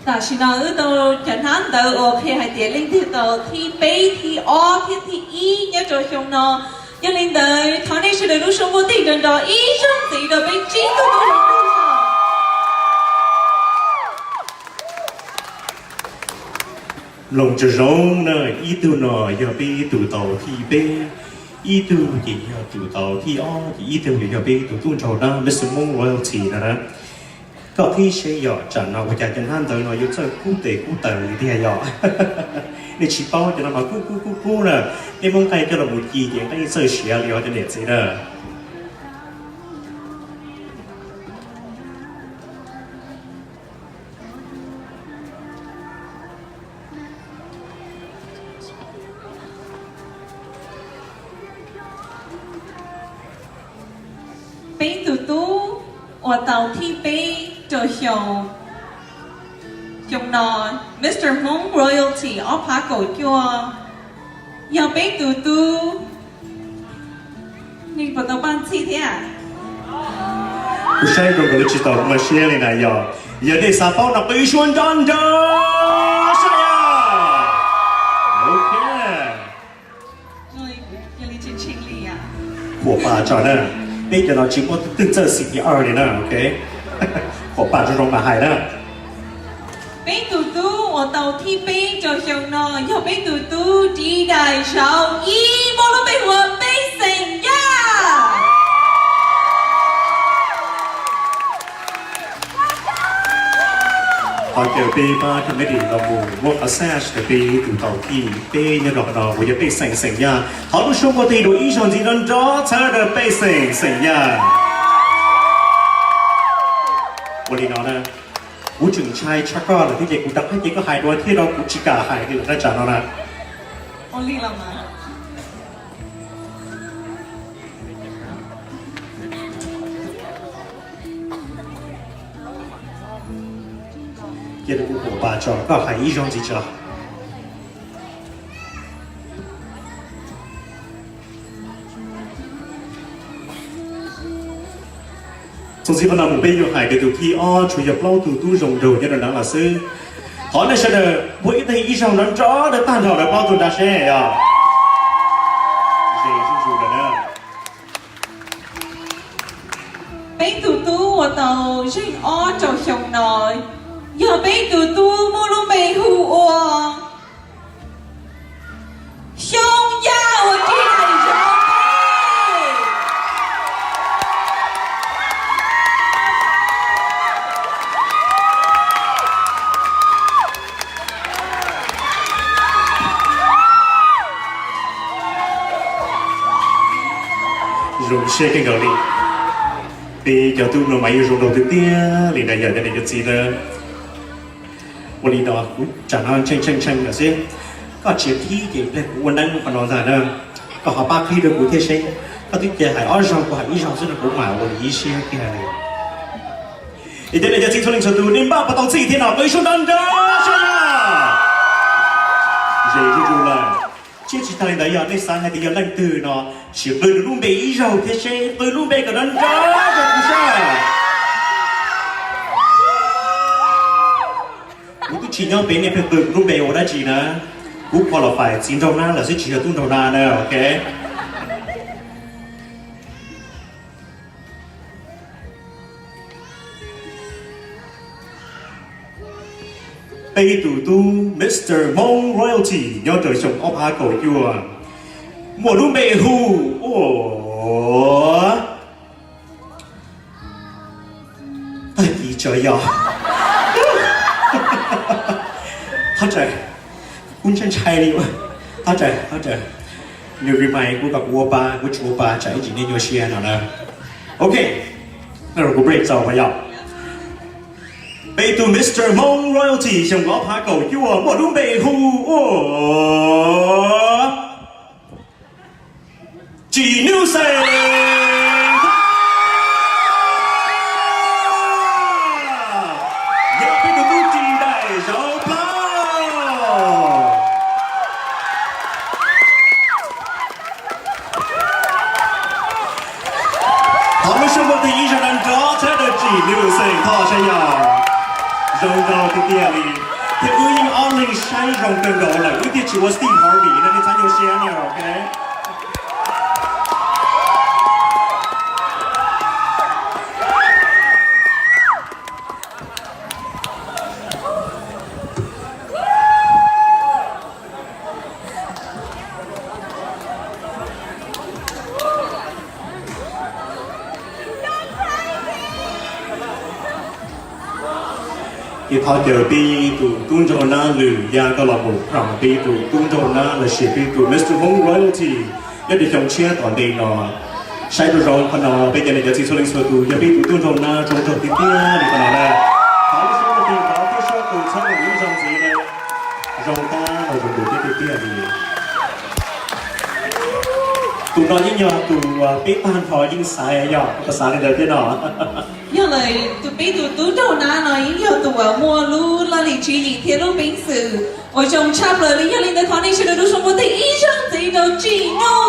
但是呢，简单的我可以还点领的 T B T O T T E 要做熊呢，要领的唐内市的路生活地震的医生自己的被基督徒人路上。lòngจะร้องเนอะอีตัวหน่อยอย่าไปตัวเต่าที่เป้อีตัวที่อย่าตัวเต่าที่อ้ออีตัวอย่าไปตัวตุ้นเจ้าหน้าไม่สมมติว่าทีนะก็ที่เชียร์จันเราอยากจะนั่นเตยหน่อยยุ่งเจอกู้เตะกู้เตยที่หยอในชีป้อจะนำมากู้นะในเมืองไทยจะระบุกี่อย่างได้เจอเชียร์เลี้ยวจะเด็ดสิเนอะ被嘟嘟，我到 TB 就向那 Mr. Home Royalty 我拍狗叫，要被嘟嘟，你不都办几天？不是如果知道我们写的那样，也得撒包那被选战的，是呀。OK。要你去清理呀。火把找呢？bây giờ nó chỉ có từng giờ xịt thì ở này nè, ok? Của bạn cho rong bà hải nè. Bên tụi tôi, ở tàu thi bên cho xong nó, giờ bên tụi tôi đi đại sao y bố nó bên hồ bên sinh ra. Họ kêu bê ba thì mới đi vào mùa mua ở xa thì bê tụi tàu thi bê như đó nó bây giờ bê sinh ra. Họ lúc sống có thể đổi ý xong gì đó chờ được bê sinh ra. วันนี้เนาะนะกูจึงใช้ชักก็หรือที่เด็กกูดักให้เด็กก็หายด้วยที่เรากูจิกาหายที่เราได้จากเนาะนะ Only ละมั้งเกี่ยวกับหัวปลาจอก็หายอีจงจีจ้า总之，我那目标要係嘅條 T.O. 除入撈到都用到一兩兩老師，可能是的，每一天以上能找的單頭來包到大些呀。這也是主的呢。bên tụi tôi, ở tàu sinh ó cho xong nó, giờ bên tụi tôi mua luôn bên hù ua. Xong ra ở đi đại sao Dùng xe cái gạo đi. Bây giờ tôi nó máy dùng đầu tiên tiên, liền này giờ đây là gì nữa? วันนี้เนาะจากนั้นเช่งๆนะสิก็เชียร์ที่เก็บเลยวันนั้นก็นอนแต่เนี่ยก็หาป้าพี่ด้วยกูเที่ยวเช่งก็ที่แกหายอ้อชองกูหายอีชองซึ่งกูหมายวันนี้เชียร์แกเลยอีเดี๋ยวจะทิ้งทุนลิงสตูดินบ้าประตูสี่ที่หนอไปชนดันเด้อใช่ไหมเจ๋งจุ๊เลยเชื่อจิตใจไหนอยากได้สารให้ดีอยากเล่นตื่นเนาะเชื่อเลยรุ่งเบย์อีเราเที่ยวเช่งเลยรุ่งเบย์กับดันเด้อจะกูใช่กูchỉ nhớ bên này phải tự lúc bé ở đây chỉ nè,กูพอเราphải chín đầu na là sẽ chỉ là tung đầu na nè, ok? Bây tụ tu Mr. Mong Royalty nhớ trời sống ốp hà cầu chùa, mùa lúc bé hù, ủa, tại vì trời gió. เข้าใจคุณชันชัยดีวะเข้าใจนิวรีมายกูกับวัวปลากูชัวปลาใจจริงในโยเชียหน่อยนะโอเคงั้นเรากูเบรกต่อไปอ่ะไปดูมิสเตอร์มงรอยัลตี้ช่างล้อพาเก่ายั่วหมดรุ่งเบฮูโอ้จีนิวเซ่我们生活的一生当中，这个纪录是好像要容中到的店里，他故意奥利山上更高了，有点只我 Steve Harvey，那你才有先呢 ，OK？ อีพอเจอปีตูกุ้งโจน่าหรือยาก็ระบุพร้อมปีตูกุ้งโจน่าและเชียปีตูมิสเตอร์ฮงรอยัลตี้ยาดิจงเชียตอนเด็กนอใช้ตัวรองพนอเป็นยังไงจะที่สุดสุดตูยาปีตูกุ้งโจน่าจงจงติดเตี้ยดิพนอแรกเขาชอบปีเขาที่ชอบตูชอบหนุ่มจงสีเลยจงตาเราจงดูที่ติดเตี้ยดีตูนอนยิ่งยอตูปีปานพอยิ่งสายยอภาษาในเดิมที่หนอ因为就比如都到哪呢？有都啊，莫路那里去一铁路兵士，我从差不多的1零的考虑是的路上我的一生最都记住。